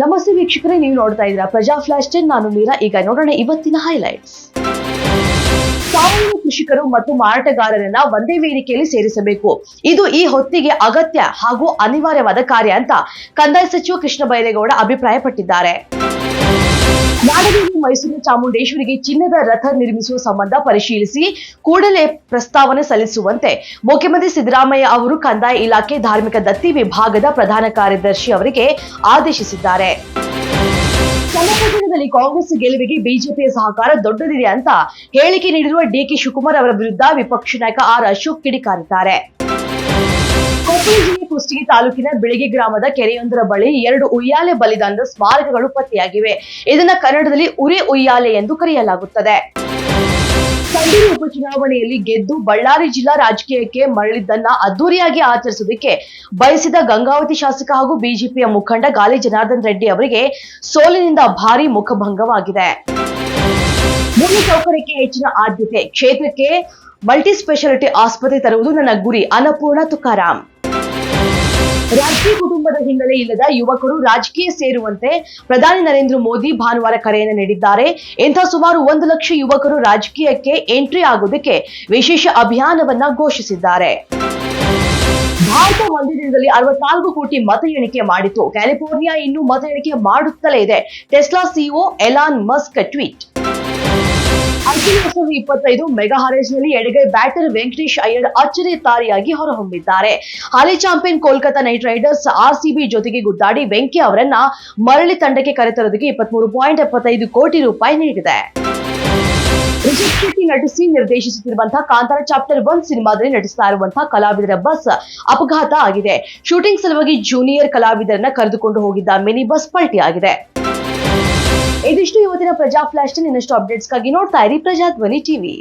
ನಮಸ್ತೆ ವೀಕ್ಷಕರೇ, ನೀವು ನೋಡ್ತಾ ಇದ್ದೀರಾ ಪ್ರಜಾ ಫ್ಲಾಶ್ 10. ನಾನು ಮೀರಾ. ಈಗ ನೋಡೋಣ ಇವತ್ತಿನ ಹೈಲೈಟ್ಸ್. ಸಾವಯವ ಕೃಷಿಕರು ಮತ್ತು ಮಾರಾಟಗಾರರನ್ನ ಒಂದೇ ವೇದಿಕೆಯಲ್ಲಿ ಸೇರಿಸಬೇಕು. ಇದು ಈ ಹೊತ್ತಿಗೆ ಅಗತ್ಯ ಹಾಗೂ ಅನಿವಾರ್ಯವಾದ ಕಾರ್ಯ ಅಂತ ಕಂದಾಯ ಸಚಿವ ಕೃಷ್ಣ ಬೈರೇಗೌಡ ಅಭಿಪ್ರಾಯಪಟ್ಟಿದ್ದಾರೆ. ನಾಡದೇವಿ ಮೈಸೂರು ಚಾಮುಂಡೇಶ್ವರಿಗೆ ಚಿನ್ನದ ರಥ ನಿರ್ಮಿಸುವ ಸಂಬಂಧ ಪರಿಶೀಲಿಸಿ ಕೂಡಲೇ ಪ್ರಸ್ತಾವನೆ ಸಲ್ಲಿಸುವಂತೆ ಮುಖ್ಯಮಂತ್ರಿ ಸಿದ್ದರಾಮಯ್ಯ ಅವರು ಕಂದಾಯ ಇಲಾಖೆ ಧಾರ್ಮಿಕ ದತ್ತಿ ವಿಭಾಗದ ಪ್ರಧಾನ ಕಾರ್ಯದರ್ಶಿ ಅವರಿಗೆ ಆದೇಶಿಸಿದ್ದಾರೆ. ಚನ್ನಪಟ್ಟಣದಲ್ಲಿ ಕಾಂಗ್ರೆಸ್ ಗೆಲುವಿಗೆ ಬಿಜೆಪಿಯ ಸಹಕಾರ ದೊಡ್ಡದಿದೆ ಅಂತ ಹೇಳಿಕೆ ನೀಡಿರುವ ಡಿಕೆ ಶಿವಕುಮಾರ್ ಅವರ ವಿರುದ್ಧ ವಿಪಕ್ಷ ನಾಯಕ ಆರ್ ಅಶೋಕ್ ಕಿಡಿಕಾರಿದ್ದಾರೆ. ಕೊಪ್ಪಳ ಜಿಲ್ಲೆ ಕುಷ್ಟಗಿ ತಾಲೂಕಿನ ಬೆಳಗಿ ಗ್ರಾಮದ ಕೆರೆಯೊಂದರ ಬಳಿ 2 ಉಯ್ಯಾಲೆ ಬಲಿದಾನದ ಸ್ಮಾರಕಗಳು ಪತ್ತೆಯಾಗಿವೆ. ಇದನ್ನ ಕನ್ನಡದಲ್ಲಿ ಉರಿ ಉಯ್ಯಾಲೆ ಎಂದು ಕರೆಯಲಾಗುತ್ತದೆ. ಸಂಡೂರು ಉಪಚುನಾವಣೆಯಲ್ಲಿ ಗೆದ್ದು ಬಳ್ಳಾರಿ ಜಿಲ್ಲಾ ರಾಜಕೀಯಕ್ಕೆ ಮರಳಿದ್ದನ್ನ ಅದ್ದೂರಿಯಾಗಿ ಆಚರಿಸುವುದಕ್ಕೆ ಬಯಸಿದ ಗಂಗಾವತಿ ಶಾಸಕ ಹಾಗೂ ಬಿಜೆಪಿಯ ಮುಖಂಡ ಗಾಲಿ ಜನಾರ್ದನ್ ರೆಡ್ಡಿ ಅವರಿಗೆ ಸೋಲಿನಿಂದ ಭಾರೀ ಮುಖಭಂಗವಾಗಿದೆ. ಮೂಲಸೌಕರ್ಯಕ್ಕೆ ಹೆಚ್ಚಿನ ಆದ್ಯತೆ, ಕ್ಷೇತ್ರಕ್ಕೆ ಮಲ್ಟಿ ಸ್ಪೆಷಾಲಿಟಿ ಆಸ್ಪತ್ರೆ ತರುವುದು ನನ್ನ ಗುರಿ, ಅನ್ನಪೂರ್ಣ ತುಕಾರಾಂ. ರಾಜಕೀಯ ಕುಟುಂಬದ ಹಿನ್ನೆಲೆ ಇಲ್ಲದ ಯುವಕರು ರಾಜಕೀಯ ಸೇರುವಂತೆ ಪ್ರಧಾನಿ ನರೇಂದ್ರ ಮೋದಿ ಭಾನುವಾರ ಕರೆಯನ್ನು ನೀಡಿದ್ದಾರೆ. ಇಂಥ ಸುಮಾರು 1 ಲಕ್ಷ ಯುವಕರು ರಾಜಕೀಯಕ್ಕೆ ಎಂಟ್ರಿ ಆಗುವುದಕ್ಕೆ ವಿಶೇಷ ಅಭಿಯಾನವನ್ನ ಘೋಷಿಸಿದ್ದಾರೆ. ಭಾರತ ಒಂದೇ ದಿನದಲ್ಲಿ 64 ಕೋಟಿ ಮತ ಎಣಿಕೆ ಮಾಡಿತು. ಕ್ಯಾಲಿಫೋರ್ನಿಯಾ ಇನ್ನೂ ಮತ ಎಣಿಕೆ ಮಾಡುತ್ತಲೇ ಇದೆ. Tesla CEO Elon Musk tweet. IPL 2025 mega ಹರಾಜಿನಲ್ಲಿ ಎಡಗೈ ಬ್ಯಾಟರ್ ವೆಂಕಟೇಶ್ ಅಯ್ಯರ್ ಅಚ್ಚರಿತಾರಿಯಾಗಿ ಹೊರಹೊಮ್ಮಿದ್ದಾರೆ. ಹಾಲಿ champion Kolkata Knight Riders RCB ಜೊತೆಗೆ ಗುದ್ದಾಡಿ ವೆಂಕಿ ಅವರನ್ನ ಮರಳಿ ತಂಡಕ್ಕೆ ಕರೆತರೋದಕ್ಕೆ 23.75 ಕೋಟಿ ರೂಪಾಯಿ ನೀಡಿದೆ. ರಿಷಬ್ ಶೆಟ್ಟಿ ನಟಿಸಿ ನಿರ್ದೇಶಿಸುತ್ತಿರುವಂತಹ ಕಾಂತಾರ ಚಾಪ್ಟರ್ 1 ಸಿನಿಮಾದಲ್ಲಿ ನಟಿಸ್ತಾ ಇರುವಂತಹ ಕಲಾವಿದರ ಬಸ್ ಅಪಘಾತ ಆಗಿದೆ. ಶೂಟಿಂಗ್ ಸಲುವಾಗಿ ಜೂನಿಯರ್ ಕಲಾವಿದರನ್ನ ಕರೆದುಕೊಂಡು ಹೋಗಿದ್ದ ಮಿನಿ ಬಸ್ ಪಲ್ಟಿಯಾಗಿದೆ. ಇದಿಷ್ಟು ಇವತ್ತಿನ ಪ್ರಜಾ ಫ್ಲಾಶ್. ಇನ್ನಷ್ಟು ಅಪ್ಡೇಟ್ಸ್ಗಾಗಿ ನೋಡ್ತಾ ಇರಿ ಪ್ರಜಾಧ್ವನಿ ಟಿವಿ.